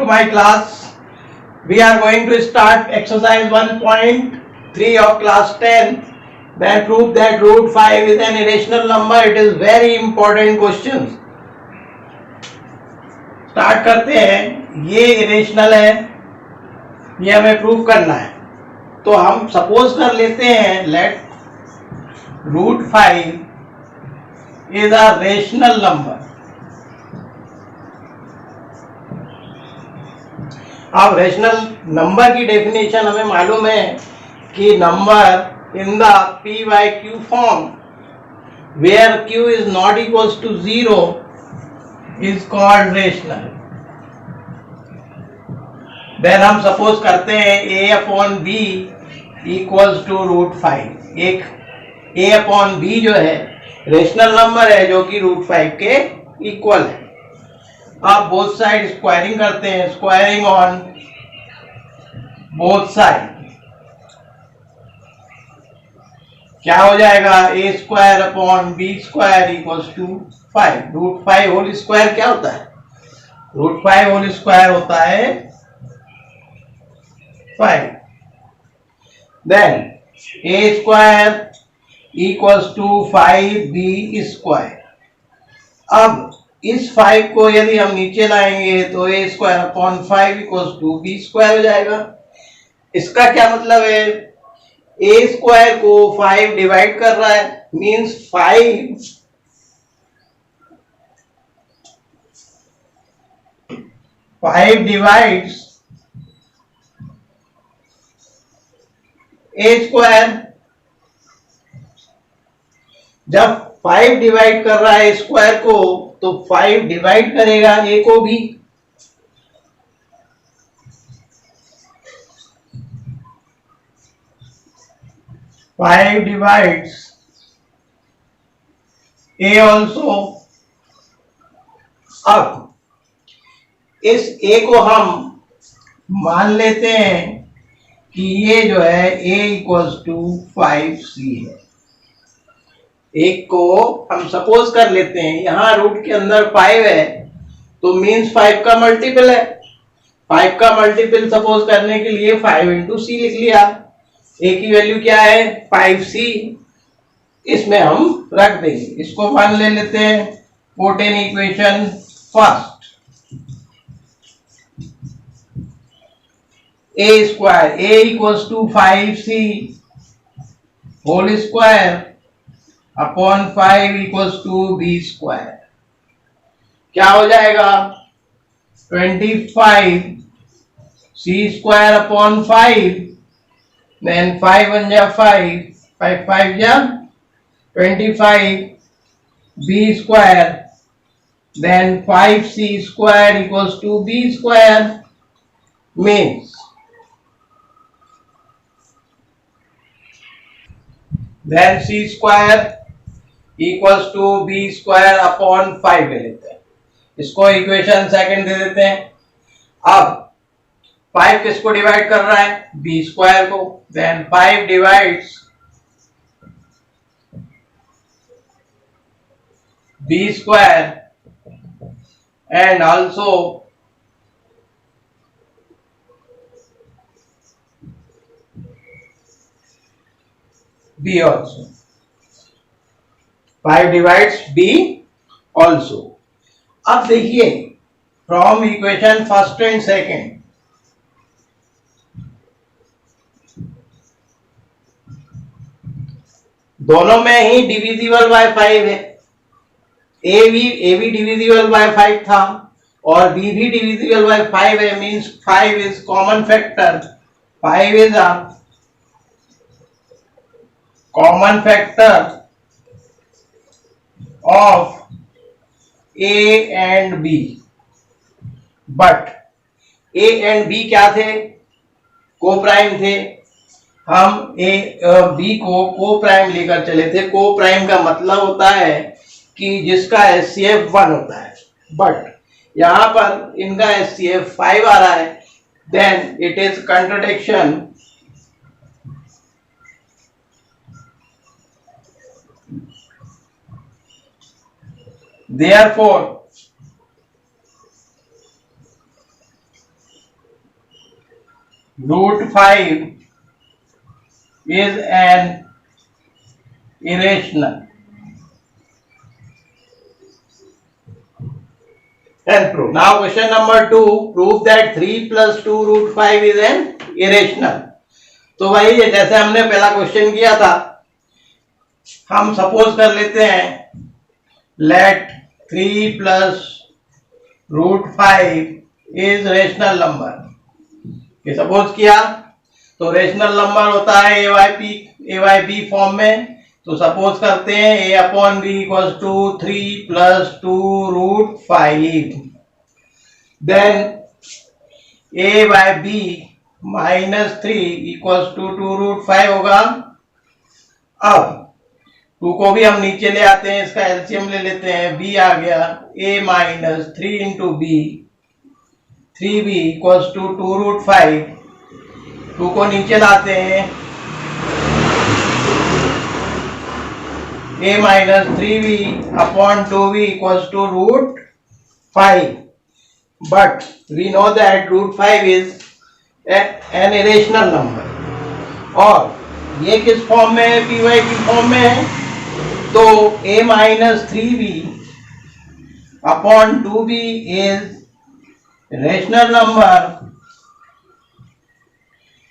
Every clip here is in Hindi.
my class. We are going to start exercise 1.3 of class 10. Then prove that root 5 is an irrational number. It is very important question. Start करते हैं. ये इरेशनल है, ये हमें प्रूव करना है. तो हम सपोज कर लेते हैं let root 5 is a rational number. अब रेशनल नंबर की डेफिनेशन हमें मालूम है कि number in the P by Q form where Q is not equals to 0 is called rational. Then हम सपोज करते हैं a upon b equals to root 5. एक a अपॉन b जो है रेशनल नंबर है जो कि रूट 5 के इक्वल है. आप बोथ साइड स्क्वायरिंग करते हैं. स्क्वायरिंग ऑन बोथ साइड क्या हो जाएगा? a square upon b square equals to 5. Root 5 whole square क्या होता है? रूट 5 होल स्क्वायर होता है 5. Then a square equals to 5b square. अब इस 5 को यदि हम नीचे लाएंगे तो a square upon 5 equals to b square हो जाएगा. इसका क्या मतलब है? a स्क्वायर को 5 डिवाइड कर रहा है, मींस 5 डिवाइड्स a स्क्वायर. जब 5 डिवाइड कर रहा है स्क्वायर को तो 5 डिवाइड करेगा a को भी. Five divides a also. अब इस a को हम मान लेते हैं कि ये जो है a इक्वल्स टू 5c है. एक को हम सपोज कर लेते हैं, यहां रूट के अंदर 5 है तो मीन्स 5 का मल्टीपल है. 5 का मल्टीपल सपोज करने के लिए 5 इंटू सी लिख लिया. a की वैल्यू क्या है? 5c. इसमें हम रख देंगे. इसको 1 ले लेते हैं. Put in equation first. a square a equals to 5c whole square upon 5 equals to b square. क्या हो जाएगा? 25 c स्क्वायर अपॉन 5. देन 5 1 जा 5, 5 5 जा 25 b square. Then 5c square equals to b square. Means then c square equals to b square upon 5 ले लेते हैं. इसको इक्वेशन सेकंड दे देते हैं. अब 5 किसको डिवाइड कर रहा है? b स्क्वायर को. Then 5 divides b square and also b also. 5 divides b also. अब देखिए from equation first and second दोनों में ही डिविजिबल बाय 5 है. a भी डिविजिबल बाय 5 था और b भी डिविजिबल बाय 5 है. Means 5 is common factor. 5 is a common factor of a and b. But a and b क्या थे? को प्राइम थे. हम b को प्राइम लेकर चले थे. को प्राइम का मतलब होता है कि जिसका HCF 1 होता है. बट यहां पर इनका HCF 5 आ रहा है. Then it is contradiction. Therefore √5 is an irrational. And prove. Now question number 2, prove that 3 plus 2 √5 is an irrational. तो वही है जैसे हमने पहला क्वेश्चन किया था, हम सपोज कर लेते हैं let 3 plus √5 is rational number. ये सपोज किया तो रेशनल नंबर होता है ए वाई बी फॉर्म में। तो सपोज करते हैं a upon B equals to 3 plus 2 √5, then a by B -3 equals to 2 √5 होगा। अब 2 को भी हम नीचे ले आते हैं, इसका एलसीएम ले लेते हैं, b आ गया a -3 into B, 3b equals to 2 √5। 2 को नीचे लाते हैं, a -3b upon 2b equals to √5, but we know that √5 is an irrational number। और ये किस फॉर्म में है? py की फॉर्म में है। तो a -3b upon 2b is rational number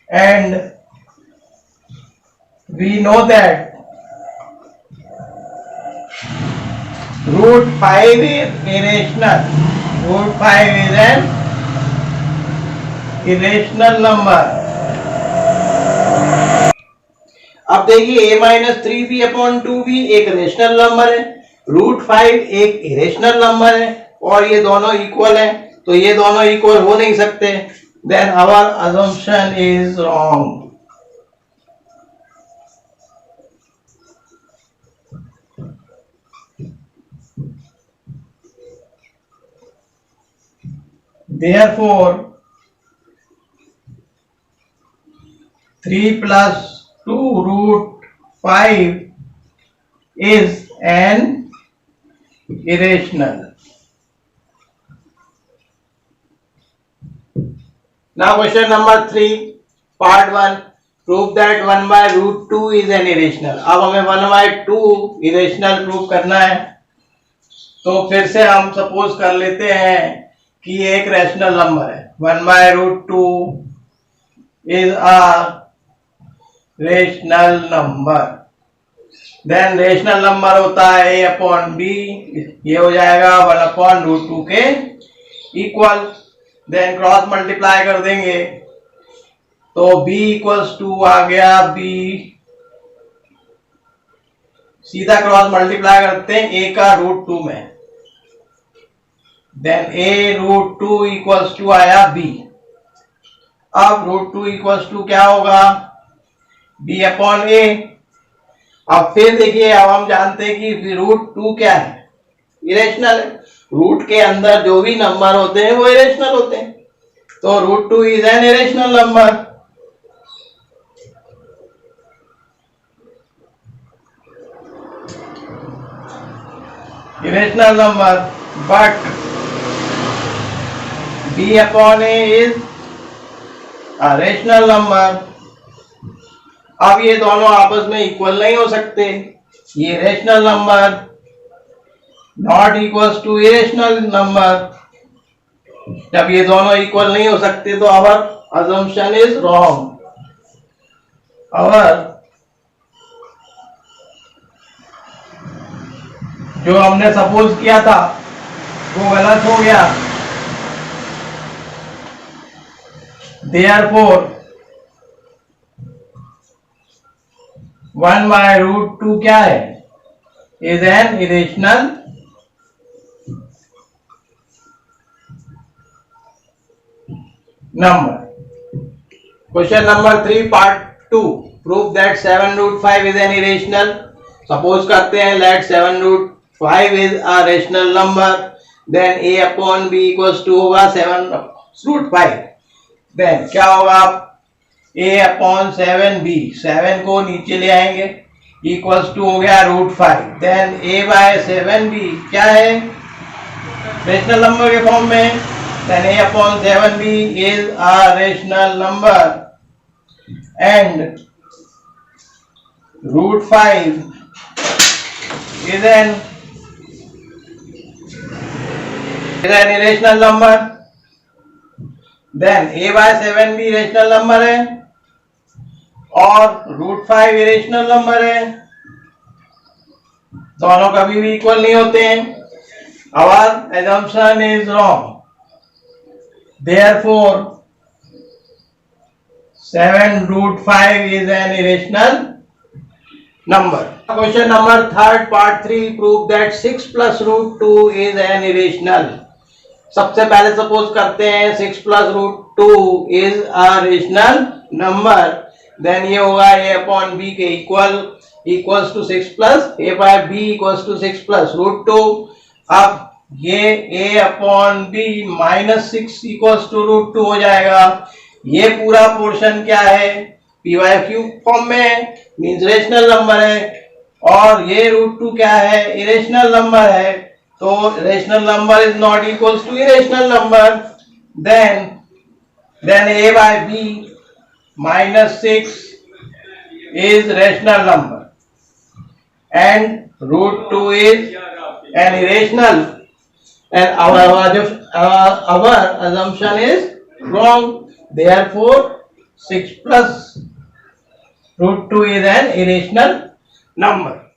and we know that √5 is irrational. √5 is an irrational number। अब देखिए a -3b अपॉन 2b एक रेशनल नंबर है, √5 एक इरेशनल नंबर है, और ये दोनों इक्वल है। तो ये दोनों इक्वल हो नहीं सकते, then our assumption is wrong। Therefore 3 plus 2 √5 is an irrational। Now question number 3 part 1, prove that 1 by √2 is an irrational। अब हमें 1 by 2 irrational प्रूव करना है। तो फिर से हम सपोज कर लेते हैं कि ये एक रैशनल नंबर है। 1 by √2 is a rational number. देन रेशनल नंबर होता है a अपॉन बी, ये हो जाएगा 1 अपॉन √2 के इक्वल। देन क्रॉस मल्टीप्लाई कर देंगे तो b इक्वल्स टू आ गया, b सीधा क्रॉस मल्टीप्लाई करते हैं a का √2 में, देन a √2 इक्वल्स टू आया b। अब √2 इक्वल्स टू क्या होगा? b upon a। अब फिर देखिए, अब हम जानते हैं कि √2 क्या है? इरेशनल है। रूट के अंदर जो भी नंबर होते हैं वो इरेशनल होते हैं। तो √2 is an irrational number. Irrational number, but b upon a is a rational number. अब ये दोनों आपस में इक्वल नहीं हो सकते। ये rational number not equals to irrational number. जब ये दोनों इक्वल नहीं हो सकते तो our assumption is wrong. Our जो हमने सपोज किया था वो गलत हो गया। Therefore 1 by √2 क्या है? Is an irrational number। Question number 3 part 2, prove that 7 √5 is an irrational। Suppose करते हैं let 7 √5 is a rational number, then a upon b equals to होगा 7 √5। देन क्या होगा? a अपॉन 7b, 7 को नीचे ले आएंगे, इक्वल्स टू हो गया √5। देन a बाय 7b क्या है? रेशनल नंबर के फॉर्म में। Then a upon 7b is a rational number. and root 5 is an irrational number, then a by 7 भी irrational number है और root 5 irrational number है, दोनों कभी भी इक्वल नहीं होते हैं. Our assumption is wrong. Therefore, 7 root 5 is an irrational number. Question number 3, part 3, prove that 6 plus root 2 is an irrational. सबसे पहले सपोज करते हैं 6 plus root 2 is a rational number. Then ये होगा a upon b के equals to 6 plus a by b equals to 6 plus root 2. अब ये a upon b minus 6 equals to root 2 हो जाएगा. ये पूरा पोर्शन क्या है, पी वाई क्यूब फॉर्म में, मीन्स रेशनल नंबर है, और ये रूट 2 क्या है, इरेशनल नंबर है. तो rational number is not equals to irrational number. Then a by b minus 6 is rational number and root 2 is an irrational, and our assumption is wrong. Therefore 6 plus root 2 is an irrational number.